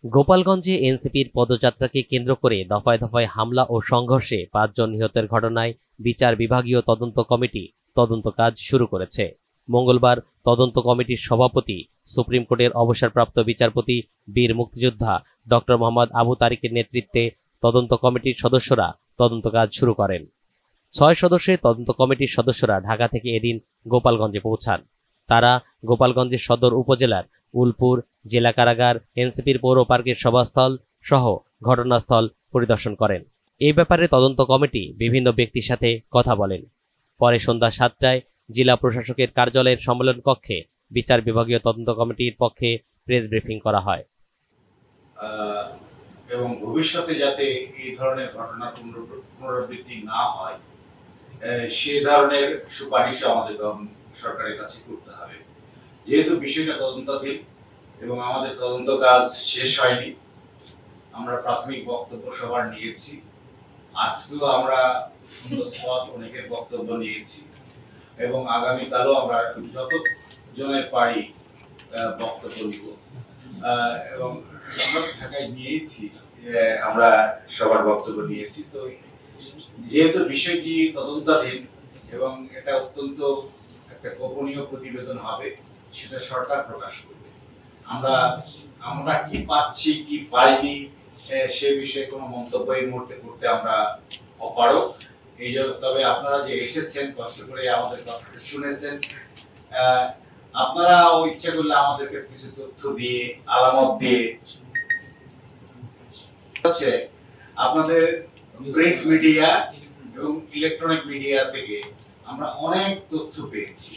গোপালগঞ্জে এনসিপির পদযাত্রাকে কেন্দ্র করে দফায় দফায় হামলা ও সংঘর্ষে ৫ জন নিহতের ঘটনায় বিচার বিভাগীয় তদন্ত কমিটি তদন্ত কাজ শুরু করেছে। মঙ্গলবার তদন্ত কমিটির সভাপতি সুপ্রিম কোর্টের অবসরপ্রাপ্ত বিচারপতি বীর মুক্তিযোদ্ধা ডক্টর মোহাম্মদ আবু তারিকের নেতৃত্বে তদন্ত কমিটির সদস্যরা তদন্ত কাজ শুরু করেন। ৬ সদস্যের তদন্ত কমিটির সদস্যরা ঢাকা থেকে এদিন গোপালগঞ্জে পৌঁছান। তারা গোপালগঞ্জের সদর উপজেলার উলপুর জেলা কারাগার, এনসিপির পৌর পার্কের সভাস্থল সহ ঘটনাস্থল পরিদর্শন করেন। এই ব্যাপারে তদন্ত কমিটি বিভিন্ন ব্যক্তির সাথে কথা বলেন। পরে সন্ধ্যা ৭টায় জেলা প্রশাসকের কার্যালয়ের সম্মেলন কক্ষে বিচার বিভাগীয় তদন্ত কমিটির পক্ষে প্রেস ব্রিফিং করা হয়। এবং ভবিষ্যতে যাতে এই ধরনের ঘটনা পুনরাবৃত্তি না হয় সে ধরনের সুপারিশ আমাদের সরকারের কাছে করতে হবে। যেহেতু বিষয়টা তদন্তাধীন এবং আমাদের তদন্ত কাজ শেষ হয়নি, আমরা প্রাথমিক বক্তব্য সবার নিয়েছি। আজকেও আমরা অনেকের বক্তব্য নিয়েছি এবং আগামীকালও আমরা যত জনের পারি বক্তব্য নিব এবং আমরা ঢাকায় নিয়েছি, আমরা সবার বক্তব্য নিয়েছি। তো যেহেতু বিষয়টি তদন্তাধীন এবং এটা অত্যন্ত একটা গোপনীয় প্রতিবেদন হবে, সেটা সরকার প্রকাশ করবে। আমরা কি পাচ্ছি কি পাইনি সে বিষয়ে কোনো মন্তব্য এই মুহূর্তে করতে আমরা অপারগ। এই জন্য তবে আপনারা যে এসেছেন, কষ্ট করে আমাদের কথা শুনেছেন, আপনারা ইচ্ছা করলে আমাদেরকে কিছু তথ্য দিয়ে, আলামত দিয়ে আপনাদের প্রিন্ট মিডিয়া এবং ইলেকট্রনিক মিডিয়া থেকে আমরা অনেক তথ্য পেয়েছি।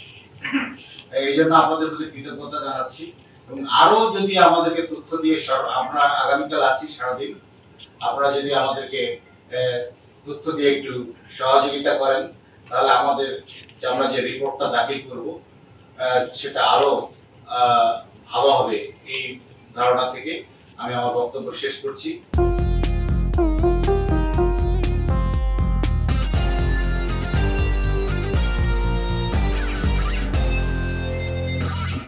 এই জন্য আপনাদের প্রতি কৃতজ্ঞতা জানাচ্ছি এবং আরো যদি আমাদেরকে তথ্য দিয়ে, আমরা আগামীকাল আছি সারাদিন, আপনারা যদি আমাদেরকে তথ্য দিয়ে একটু সহযোগিতা করেন, তাহলে আমরা যে রিপোর্টটা দাখিল করব সেটা আরো ভালো হবে। এই ধারণা থেকে আমি আমার বক্তব্য শেষ করছি।